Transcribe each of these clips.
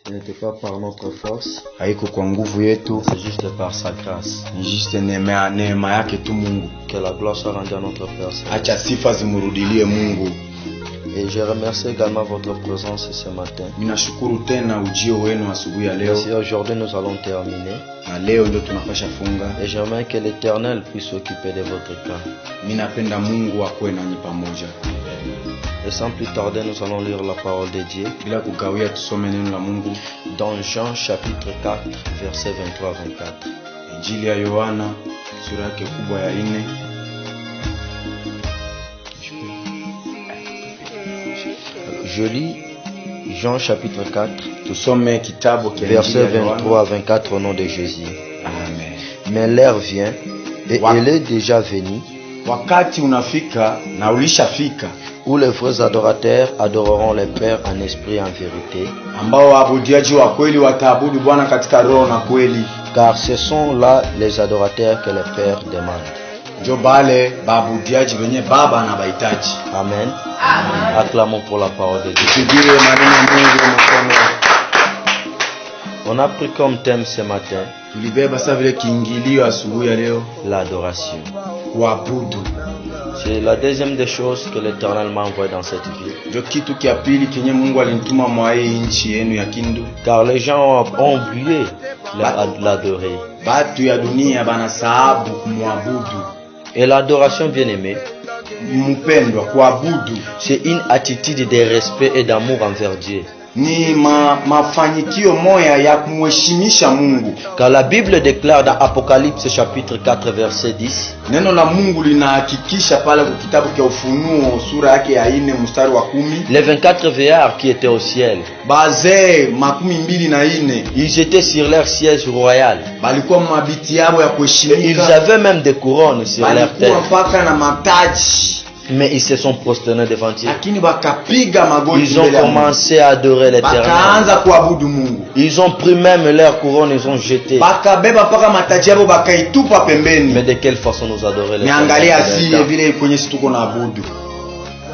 Ce n'était pas par notre force, haiko kwa nguvu yetu, c'est juste par sa grâce. ni juste neema yake tu Mungu. Que la gloire soit rendue à notre Père Céleste. Acha sifa zimurudilie Mungu. Et je remercie également votre présence ce matin. Ninashukuru tena ujio wenu asubuhi ya leo. Merci, aujourd'hui nous allons terminer. Na leo ndio tunapasha funga. Et j'aimerais que l'Éternel puisse s'occuper de votre cas. Ninapenda Mungu akuwe nanyi pamoja. Et sans plus tarder, nous allons lire la parole de Dieu Bila kukawia tusome neno la Mungu. dans Jean chapitre 4, versets 23 à 24. Injili ya Yohana sura yake kubwa ya 4. Je lis Jean chapitre 4, Tusome kitabu cha versets Injili ya 23 à Yohana. 24 au nom de Jésus. Amen. Mais l'heure vient, et Wa- elle est déjà venue, Wakati unafika na ulishafika où les vrais adorateurs adoreront le Père en esprit et en vérité, ambao waabudiaji wa kweli wataabudu Bwana katika roho na kweli. car ce sont là les adorateurs que le Père demande. Njo bale baabudiaji wenye Baba na bahitaji. Amen. Acclamons pour la parole de Dieu. Tupigire maneno ya Mungu mkono. On a pris comme thème ce matin Tulibeba sasa vile kiingilio asubuhi ya leo l'adoration. kuabudu. C'est la deuxième des choses que l'Éternel m'a envoyé dans cette vie. Ndio kitu kia pili kenye Mungu alinituma mwa hii nchi yenu ya Kindu. Car les gens ont oublié l'adorer. Batu ya dunia banasahabu kumwabudu. Et l'adoration, bien-aimé, Mpendwa, kuabudu c'est une attitude de respect et d'amour envers Dieu. ni mafanikio moya ya kumheshimisha Mungu. Car la Bible déclare dans Apocalypse chapitre 4 verset 10, Neno la Mungu linahakikisha pale kwa kitabu cha Ufunuo sura yake ya 4 mstari wa 10. les 24 vieillards qui étaient au ciel, Bazee 24 ils étaient sur leur siège royal. balikuwa mabiti yao ya Ils kuheshimika, avaient même des couronnes sur leur balikuwa tête. mpaka na mataji, Mais ils se sont prosternés devant Dieu. lakini bakapiga magoti Ils ont mbele ya Mungu. commencé à adorer l'Éternel. Bakaanza kuabudu Mungu, Ils ont pris même leur couronne, ils ont jeté. bakabeba mpaka mataji yao bakaitupa Mais pembeni. de quelle façon nous adorer Niangalia si l'Éternel? vile kwenye si tuko na abudu,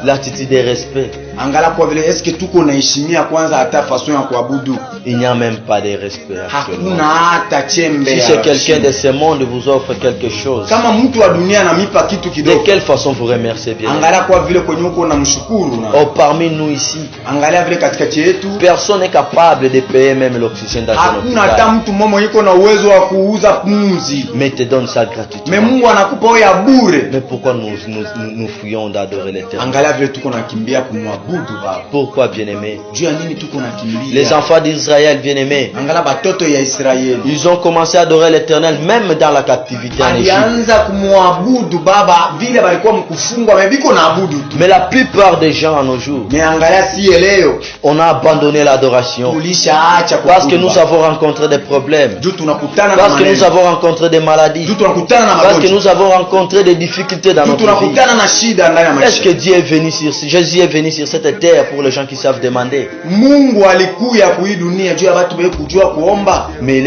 L'attitude de respect. angalia kwa vile eske tuko naheshimia kwanza hata façon ya kuabudu. Il n'y a même pas de respect actuellement. Hakuna hata chembe Si ya c'est quelqu'un heshima. de ce monde vous offre quelque chose, Kama mtu wa dunia anamipa kitu de kidogo, quelle façon vous remerciez bien? angalia kwa vile kwenye uko na mshukuru na Oh, parmi nous ici, angalia vile katikati yetu personne n'est capable de payer même l'oxygène dans un hakuna hata hôpital. mtu mmoja yuko na uwezo wa kuuza pumzi. Mais te donne sa gratuité. Me Mungu anakupa wewe ya bure. Mais pourquoi nous fuyons d'adorer l'Éternel? Angalia vile tuko nakimbia kumwabudu Baba. Pourquoi, bien-aimés? Juu ya nini tuko nakimbia? Les enfants d'Israël, bien-aimés, Angalia batoto ya Israeli. ils ont commencé à adorer l'Éternel même dans la captivité en Égypte. Alianza kumwabudu Baba vile balikuwa mkufungwa, mebiko naabudu tu. Mais la plupart des gens à nos jours, Me angalia si leo on a abandonné l'adoration tulishaacha parce que kuabudu nous Baba. avons rencontré des problèmes, Juu tunakutana na parce que nous maneno. avons rencontré des maladies, Juu tunakutana na parce que magonjwa. nous avons rencontré des difficultés dans Juu notre vie. tunakutana na shida ndani ya Est-ce que maisha. Dieu est venu Jésus est venu sur cette terre pour les gens qui savent demander? Mungu alikuya kui dunia juu ya watu wewe kujua kuomba. Mais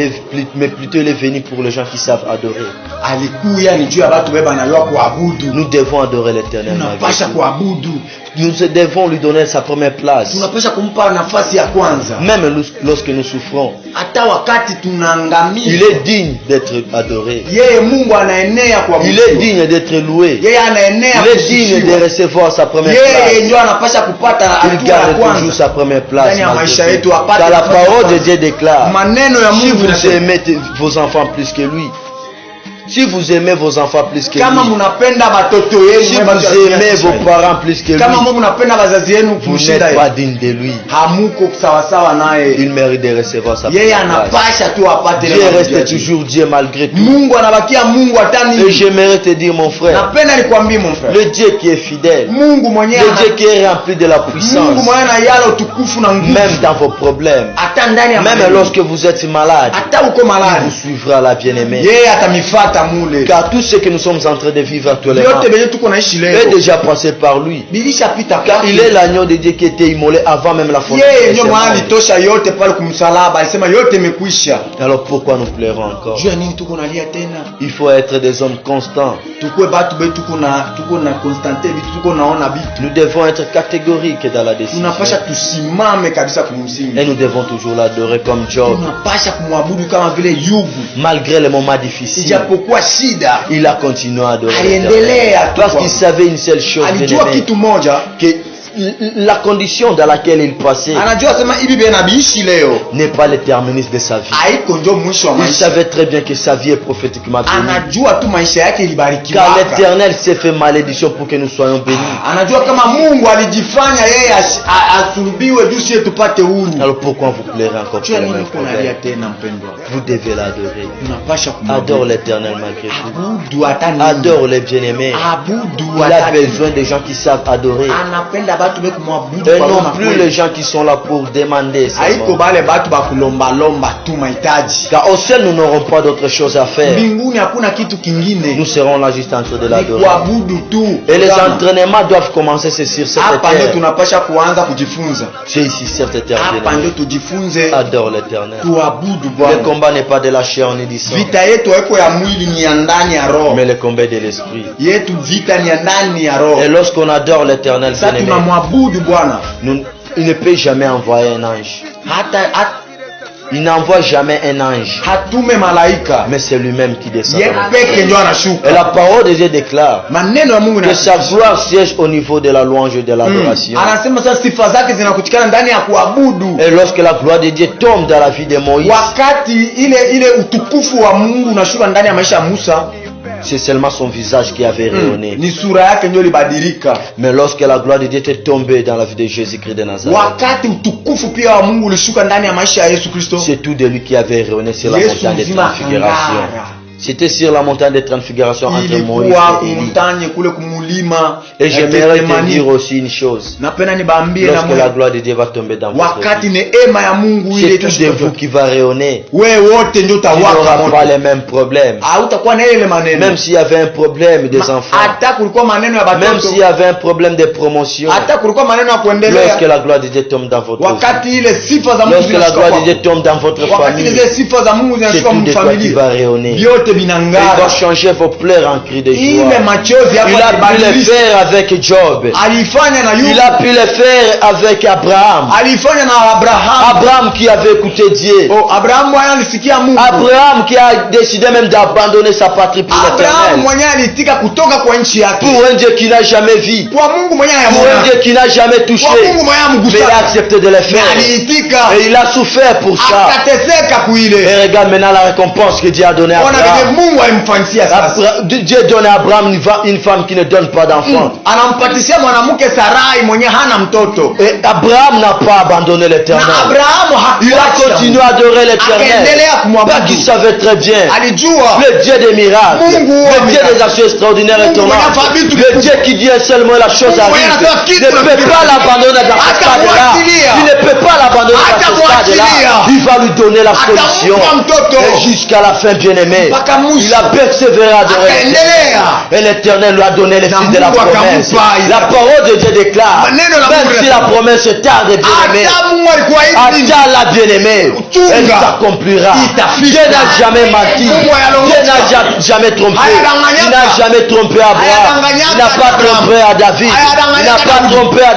plutôt il est venu pour les gens qui savent adorer. Alikuya ni juu ya watu wewe banayua kuabudu. Nous devons adorer l'Éternel malgré Tunapasha tout. kuabudu. Nous devons lui donner sa première place. Tunapasha kumpa nafasi ya kwanza. Même lorsque nous souffrons, Hata wakati il tunaangamia, est digne d'être adoré. yeye Mungu anaenea kuabudu. Il est digne d'être loué. Yeye anaenea Il est digne de kusifiwa. recevoir sa première Yeye place. ndio anapasha kupata Il hatua ya garde toujours kwanza. sa première place. Ndani ya maisha malgré yetu tout. apate Car la nafasi ya parole de kwanza. Dieu déclare, Maneno ya si Mungu vous inasema, aimez vos enfants plus que lui, si vous aimez vos enfants plus que kama lui, munapenda batoto si yenu, vous aimez vos parents plus que lui, kama munapenda wazazi yenu vous kumshinda n'êtes pas yeye, digne de lui. hamuko sawasawa naye. Il mérite de recevoir sa Yeye première place. anapasha tu apate ile Dieu majibu reste yake. toujours Dieu malgré tout. Mungu anabakia Mungu hata Et nini. j'aimerais te dire, mon frère, Napenda nikwambie mon frère, le Dieu qui est fidèle, Mungu mwenyewe le Dieu qui est rempli de la puissance, Mungu mwenyewe na yale utukufu na nguvu, même dans vos problèmes, hata ndani ya même maneno. lorsque vous êtes malade, hata uko il maladi, vous suivra la bien-aimée. yeye atamifata tulipata mule. Car tout ce que nous sommes en train de vivre actuellement Vyote benye tuko naishi leo est déjà passé par lui. bilishapita Car kwake. il est l'agneau de Dieu qui était immolé avant même la fondation Yeye de ndio ce maana monde. alitosha yote pale kumsalaba, alisema yote imekwisha. Alors pourquoi nous pleurons encore? Jua nini tuko nalia tena? Il faut être des hommes constants. Tukue batu be tuko na constante vitu tuko naona vitu. Nous devons être catégoriques dans la décision. Tunapasha tusimame kabisa kumsingi. Et nous devons toujours l'adorer comme Job. Tunapasha kumwabudu kama vile Yubu. Malgré les moments difficiles, Ijapokuwa shida, il a continué à adorer aliendelea l'Éternel. Parce qu'il savait une seule chose, alijua bien-aimé, kitu moja, que la condition dans laquelle il passait anajua sema hivi bia nabiishi leo n'est pas le terminus de sa vie. haiko ndio mwisho wa Il maisha. savait très bien que sa vie est prophétiquement bénie. Anajua tu maisha yake ilibarikiwa. Car l'Éternel s'est fait malédiction pour que nous soyons bénis. Anajua kama Mungu alijifanya yeye asulubiwe juu sie tupate huru. Alors pourquoi vous pleurez encore pour Jua le nini même kunalia problème? tena mpendwa? Vous devez l'adorer. Tunapasha Adore kumwabudu. l'Éternel malgré tout. Abudu hata nini. Adore les bien-aimés. Abudu Il a hata nini. besoin de gens qui savent adorer. Anapenda batu be kumwabudu Et kwa non roho na plus kweli. les gens qui sont là pour demander Haiko seulement. bale batu ba kulomba tu mahitaji. Car au ciel, nous n'aurons pas d'autre chose à faire. Mbinguni hakuna kitu kingine. Nous serons là juste en train de Ni l'adorer. kuabudu tu. Et les Tazama. entraînements doivent commencer sur cette Hapa ndio terre. tunapasha kuanza kujifunza. C'est ici sur cette terre. Hapa bien-aimé. ndio tujifunze Adore l'Éternel. tuabudu Le Bwana. combat n'est pas de la chair ni du sang, Vita yetu haiko ya mwili, ni ya ndani ya roho. mais le combat est de l'esprit. Yetu vita ni ya ndani ya roho. Et lorsqu'on adore l'Éternel, Sasa bien-aimé, tunamwabudu Bwana. il ne peut jamais envoyer un ange. Il n'envoie jamais un ange, Hatume malaika. mais c'est lui-même qui descend. Ye peke ndio Et anashuka. la parole de Dieu déclare Maneno ya Mungu que na sa gloire siège au niveau de la louange et de l'adoration. anasema sasa sifa zake zinakutikana ndani ya kuabudu. Et lorsque la gloire de Dieu tombe dans la vie de Moïse, Wakati ile utukufu wa Mungu unashuka ndani ya maisha ya Musa, c'est seulement son visage qui avait rayonné. ni sura yake ndio ilibadilika. Mais lorsque la gloire de Dieu était tombée dans la vie de Jésus-Christ de Nazareth, Wakati utukufu pia wa Mungu ulishuka ndani ya maisha ya Yesu Kristo, c'est tout de lui qui avait rayonné sur la Yesu montagne de mzima transfiguration. angara. C'était sur la montagne de transfiguration entre Moïse Ilikuwa et Élie. kumtanye kule kumulima. Et j'aimerais te Getsemani. dire aussi une chose. Napenda nibaambie na Lorsque la Mungu, gloire de Dieu va tomber dans votre wakati vie, neema ya Mungu ile c'est tout de itashuka, vous qui va rayonner. wewe wote ndio Tu n'auras utawaka pas moto. les mêmes problèmes. Hautakuwa na ile maneno. Même s'il y avait un problème des enfants, Hata kulikuwa maneno ya même batoto, s'il y avait un problème de promotion, hata kulikuwa maneno ya lorsque kuendelea. la gloire de Dieu tombe dans votre vie, Wakati ile sifa za Mungu lorsque la zinashuka gloire de kwako, Dieu tombe dans votre wakati famille, ile sifa za Mungu c'est zinashuka tout de toi qui mfamilia, va rayonner. vyote Il va vinang'ara. changer vos pleurs en cris de joie. Ile machozi Il hapo a pu le alibadilisha. faire avec Job. Alifanya na Il Yuda, a pu le faire avec Abraham. alifanya na Abraham. Abraham qui avait écouté Dieu. Oh, Abraham mwenye alisikia Mungu. Abraham qui a décidé même d'abandonner sa patrie pour Abraham l'Éternel. mwenye alitika kutoka kwa nchi yake. Pour un Dieu qui n'a jamais vu. Kwa Mungu mwenye Pour un hayamona. Dieu qui n'a jamais touché. Kwa Mungu mwenye Mais il a amgusa. accepté de le faire. Aliitika. Et il a souffert pour ça. Akateseka kuile. Et regarde maintenant la récompense que Dieu a donnée à Ona vile Abraham. Mungu alimfanyia sasa. Dieu donne à Abraham une femme qui ne donne pas d'enfant. Anampatishia mwanamke Sarai mwenye hana mtoto. Et Abraham n'a pas abandonné Na l'Éternel. Abrahamu Il a hakuacha. continué à adorer l'Éternel. Akaendelea kumwabudu. Parce qu'il savait très bien. Alijua Le Dieu des miracles, Mungu wa le Dieu miracles. des actions extraordinaires et Mungu mwenye étonnantes, afanya vitu le vikubwa. Dieu qui dit seulement la chose Mungu mwenye arrive, anatoa kitu ne na peut kitu. pas l'abandonner dans ce stade-là. Atamwachilia. Il ne peut pas l'abandonner dans ce Atamwachilia. stade-là. Il va lui donner la solution. Atampa mtoto. Et jusqu'à la fin, bien-aimé, Mpaka mwisho. il a persévéré à adorer Akaendelea. l'Éternel. Et l'Éternel lui a donné les Na fils de la Mungu promesse. akampa Isaac. La parole de Dieu déclare, Maneno la même Mungu si la promesse est tarde, bien-aimé, hata Mungu alikuwa hivi. attends la bien-aimée, Chunga. elle s'accomplira. Itafika. Dieu n'a jamais menti. Mungu ayalongoza. Dieu n'a jamais trompé. Ayadanganyaka. Il n'a jamais trompé Abraham. Ayadanganyaka Il n'a pas Abraham. trompé à David. Il n'a Ayadanganyaka pas David. trompé à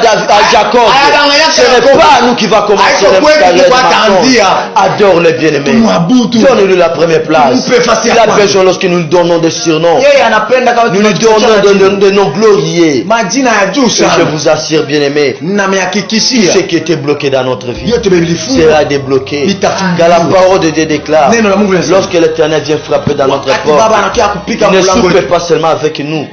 Jacob. Ayadanganyaka Ce n'est Jacob. pas nous qui va commencer Haiko le kwetu carrière de kwa mensonge. tanzia. Adore le bien-aimé. Tumwabudu. Donne-lui la première place. Mpe fasi ya Il a kwanza. besoin lorsque nous lui donnons des surnoms. Yeye anapenda kama Nous lui donnons des noms glorieux. majina ya juu Et je sana. vous assure, bien-aimé, tout Namehakikishia ce qui était bloqué dans notre vie yote bilifunga. sera débloqué. Vitafunguliwa. Car la parole de Dieu déclare, Neno la Mungu linasema, lorsque l'Éternel vient frapper dans notre wakati porte, baba anakia kupika il ne mlango soupe wetu, pas seulement avec nous.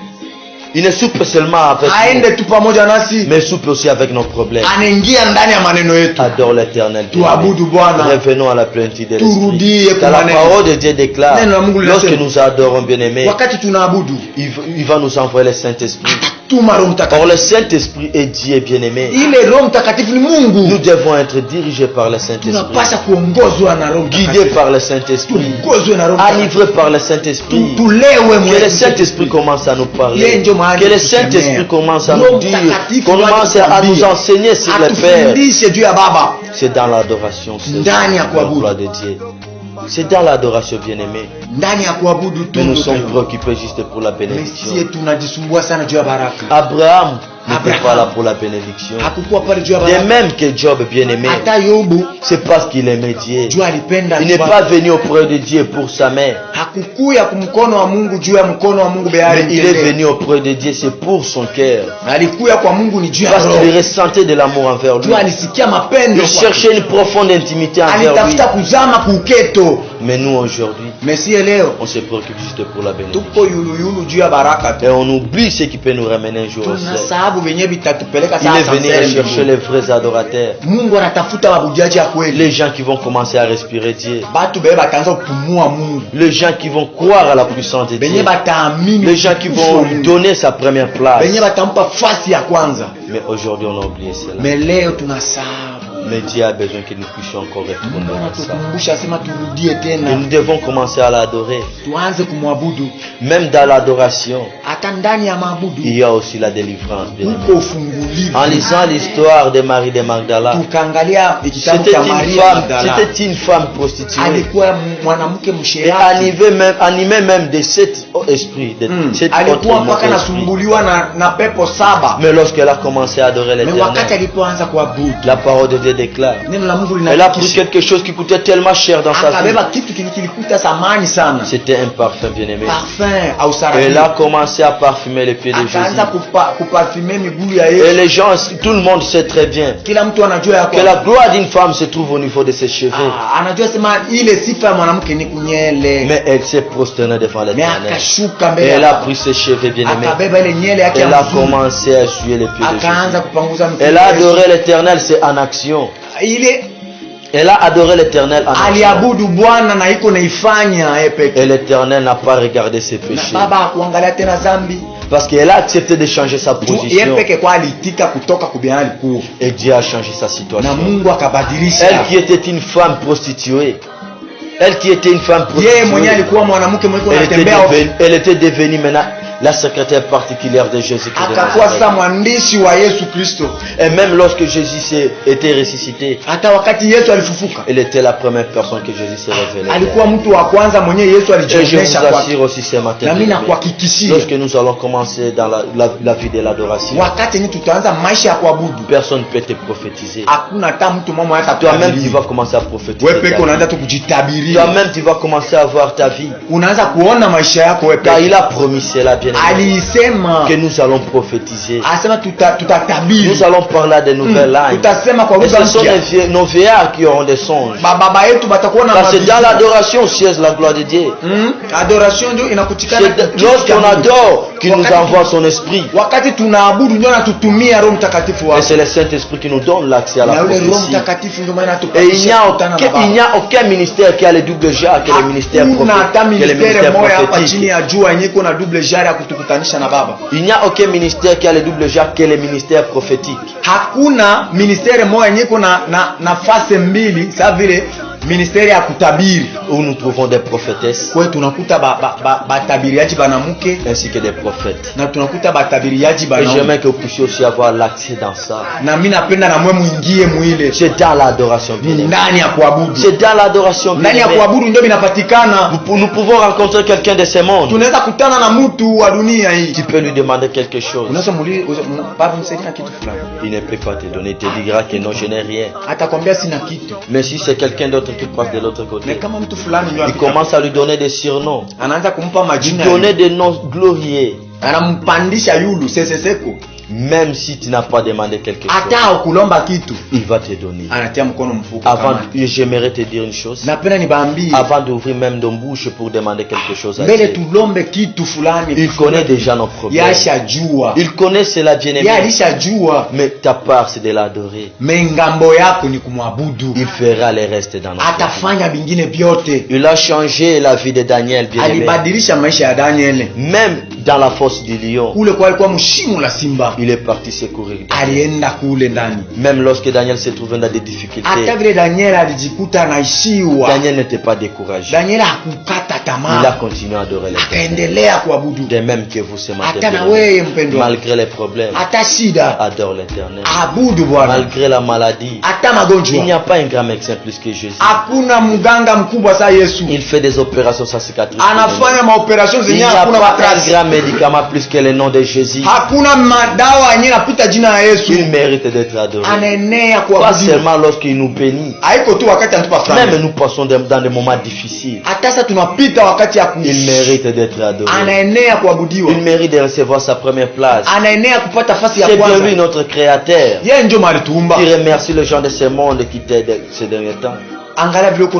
Il ne soupe seulement avec nous, aende tu pamoja nasi, mais soupe aussi avec nos problèmes. anaingia ndani ya maneno yetu. Adore l'Éternel. Tuabudu Bwana. Revenons à la plénitude de Turudie l'Esprit. Car la kumaneno. parole de Dieu déclare, Neno la Mungu lorsque linasema, nous adorons bien-aimés, wakati tunaabudu il va nous envoyer le Saint-Esprit. Or le Saint-Esprit est Dieu bien-aimé. Nous devons être dirigés par le Saint-Esprit, guidés par le Saint-Esprit, enivrés par le Saint-Esprit. Que le Saint-Esprit commence à nous parler, que le Saint-Esprit commence à nous dire, commence à nous enseigner sur le Père. C'est dans l'adoration, c'est dans la gloire de Dieu. C'est dans l'adoration, bien-aimé. Mais nous sommes préoccupés juste pour la bénédiction. Abraham n'était pas là pour la bénédiction. De même que Job, bien-aimé, c'est parce qu'il aimait Dieu. Il n'est pas venu auprès de Dieu pour sa main, mais il est venu auprès de Dieu, c'est pour son cœur. Parce qu'il ressentait de l'amour envers lui. Il cherchait une profonde intimité envers lui. Mais nous aujourd'hui, on se préoccupe juste pour la bénédiction. Et on oublie ce qui peut nous ramener un jour au ciel. Il est venu chercher les vrais adorateurs, les gens qui vont commencer à respirer Dieu, les gens qui vont croire à la puissance de Dieu, les gens qui vont lui donner sa première place. Mais aujourd'hui on a oublié cela. Mais Dieu a besoin que nous puissions encore retourner à ça. Et nous devons commencer à l'adorer. Même dans l'adoration, il y a aussi la délivrance. En lisant l'histoire de Marie de Magdala, c'était une femme prostituée. Et animée même de cet esprit. Mais lorsqu'elle a commencé à adorer l'Éternel, la parole de Dieu déclare, elle a pris quelque chose qui coûtait tellement cher dans sa vie. C'était un parfum, bien-aimé. Elle a commencé à parfumer les pieds de Jésus. Et les gens, tout le monde sait très bien que la gloire d'une femme se trouve au niveau de ses cheveux. Mais elle s'est prosternée devant l'Éternel. Et elle a pris ses cheveux, bien-aimés. Elle a commencé à essuyer les pieds de Jésus. Elle a adoré l'Éternel, c'est en action. Elle a adoré l'Éternel en action. Et l'Éternel n'a pas regardé ses péchés, parce qu'elle a accepté de changer sa position. Et Dieu a changé sa situation. Elle qui était une femme prostituée, elle était devenue maintenant la secrétaire particulière de Jésus. Et même lorsque Jésus était ressuscité, elle était la première personne que Jésus s'est révélé. Et je vous assure aussi ce matin, lorsque nous allons commencer dans la vie de l'adoration, personne ne peut te prophétiser. Toi-même tu vas commencer à prophétiser. Toi-même tu vas commencer à voir ta vie. Car il a promis cela, bien aimé, que nous allons prophétiser. Nous allons parler de nouvelles langues. Et ce sont nos vieillards qui auront des songes. Parce que dans l'adoration siège la gloire de Dieu. C'est lorsqu'on adore qu'il nous envoie son esprit. Et c'est le Saint-Esprit qui nous donne l'accès à la prophétie. Et il n'y a aucun ministère qui a le double genre que le ministère prophétique. Il n'y a aucun ministère qui a le double genre que le ministère prophétique. Où nous trouvons des prophétesses ainsi que des prophètes. Et j'aimerais que vous puissiez aussi avoir l'accès dans ça. C'est dans l'adoration. C'est dans l'adoration. Nous pouvons rencontrer quelqu'un de ce monde. Tu peux lui demander quelque chose. Il ne peut pas te donner. Il te dira que non, je n'ai rien. Mais si c'est quelqu'un d'autre qui passe de l'autre côté, il commence à lui donner des surnoms, lui donner des noms glorieux. Même si tu n'as pas demandé quelque chose, il va te donner. Avant, j'aimerais te dire une chose. Avant d'ouvrir même ton bouche pour demander quelque chose à Dieu, il connaît déjà nos problèmes. Il connaît cela, bien-aimé. Mais ta part, c'est de l'adorer. Il fera le reste dans notre vie. Il a changé la vie de Daniel, bien-aimé. Même dans la fosse du lion. Kule kwa alikuwa mshimu la simba. Il est parti secourir. Alienda kule ndani. Même lorsque Daniel se trouvait dans des difficultés. Hata vile Daniel alijikuta anaishiwa. Daniel n'était pas découragé. Daniel hakukata tamaa. Il a continué à adorer l'Éternel. Akaendelea kuabudu. De même que vous ce matin. Hata na wewe mpendwa. Malgré les problèmes. Hata shida. Adore l'Éternel. Abudu Bwana. Malgré la maladie. Hata magonjwa. Il n'y a pas un grand médecin plus que Jésus. Hakuna mganga mkubwa sa Yesu. Il fait des opérations sans cicatrice. Anafanya maoperations zenye hakuna matrasi. Il n'y a pas un grand médicament plus que le nom de Jésus. Hakuna madawa yenye napita jina la Yesu. Il mérite d'être adoré. Anaenea kuabudu. Pas seulement lorsqu'il nous bénit. Haiko tu wakati anatupa franga. Même nous passons dans des moments difficiles. Hata sasa tunapita wakati ya kuishi. Il mérite d'être adoré. Anaenea kuabudiwa. Il mérite de recevoir sa première place. Anaenea kupata nafasi ya kwanza. kwanza. C'est bien lui notre créateur. Yeye ndio malituumba. Qui remercie les gens de ce monde qui t'aident ces derniers temps. Angalia vile uko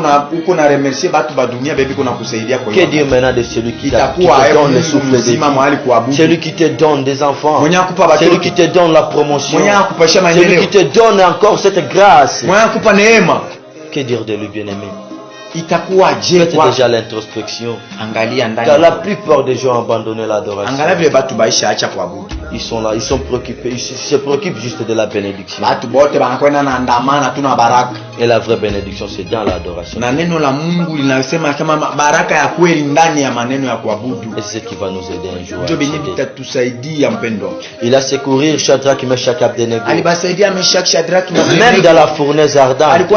na remercier batu ba dunia bebi kuna kusaidia kwa hiyo. Que Dieu maintenant de celui qui te donne le souffle de vie. Celui qui te donne des enfants. Celui qui te donne la promotion. Celui qui te donne encore cette grâce. Que dire de lui, bien-aimé? Faites déjà l'introspection. Car la plupart des gens ont abandonné l'adoration. Ils sont là, ils sont préoccupés, ils se préoccupent juste de la bénédiction. Et la vraie bénédiction, c'est dans l'adoration. Et c'est ce qui va nous aider un jour. Il a secouru Shadrach, Meshach, Abednego. Même dans la fournaise ardente.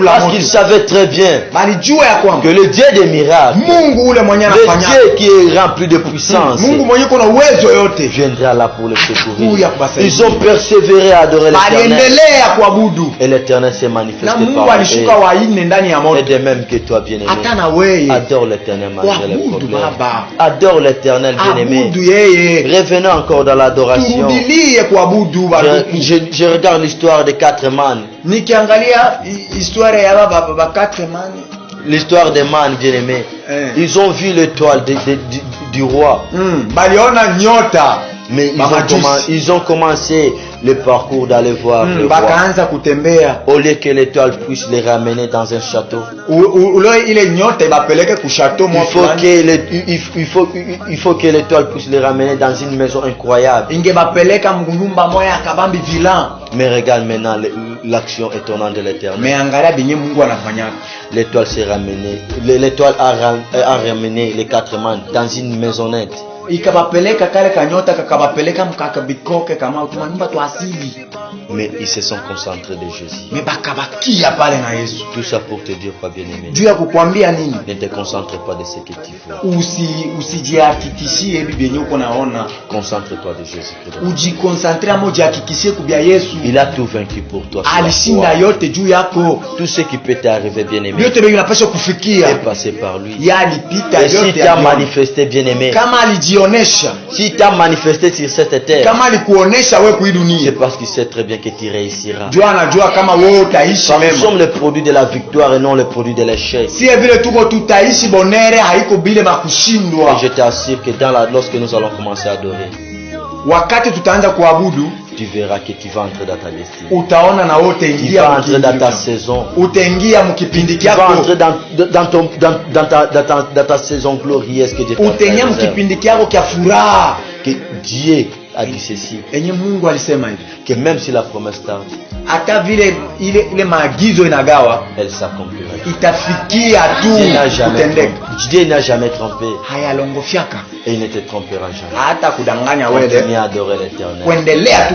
Parce qu'il savait très bien que le Dieu des miracles, le Dieu qui est rempli de puissance, viendra là pour le secourir. Ils ont persévéré à adorer l'Éternel. Et l'Éternel s'est manifesté par eux. Et de même que toi, bien-aimé, adore l'Éternel malgré les problèmes. Adore l'Éternel, bien-aimé. Revenons encore dans l'adoration. Je regarde l'histoire des 4 mannes. L'histoire des mannes, bien-aimés. Ils ont vu l'étoile du roi. Mais ils ont commencé le parcours d'aller voir le roi. Au lieu que l'étoile puisse les ramener dans un château. Il faut que l'étoile puisse les ramener dans une maison incroyable. Mais regarde maintenant l'action étonnante de l'Éternel. L'étoile s'est ramenée. L'étoile a ramené les 4 mannes dans une maisonnette. Mais ils se sont concentrés de Jésus. Tout ça pour te dire quoi, bien-aimé? Ne te concentre pas de ce que tu vois. Concentre-toi de Jésus. Il a tout vaincu pour toi. Tout ce qui peut t'arriver, bien-aimé, est passé par lui. Et si tu as manifesté, bien-aimé, si tu as manifesté sur cette terre, c'est parce qu'il sait très bien que tu réussiras. Nous sommes le produit de la victoire et non le produit de l'échec. Et je t'assure que lorsque nous allons commencer à adorer, tu verras que tu vas entrer dans ta destinée. Tu vas entrer dans ta saison. Tu vas entrer dans ta saison glorieuse que Dieu t'a fait. Que Dieu a dit ceci. Que même si la promesse tarde, elle s'accomplira. Dieu n'a jamais trompé. Et il ne te trompera jamais. Continue à adorer l'Éternel.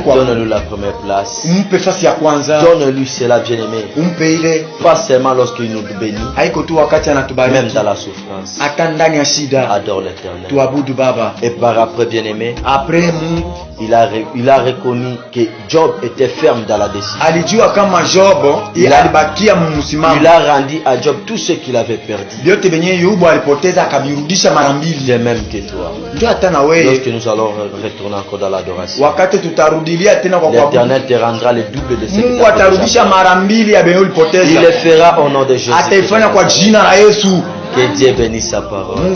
Donne-lui la première place. Donne-lui cela, bien-aimé. Pas seulement lorsqu'il nous bénit, même dans la souffrance. Adore l'Éternel. Et par après, bien-aimé, il a reconnu que Job était ferme dans la décision. Il a rendu à Job tout ce qu'il avait perdu. De même que toi. Lorsque nous allons retourner encore dans l'adoration, l'Éternel te rendra le double de ce que tu as perdu. Il le fera au nom de Jésus. Que Dieu bénisse sa parole.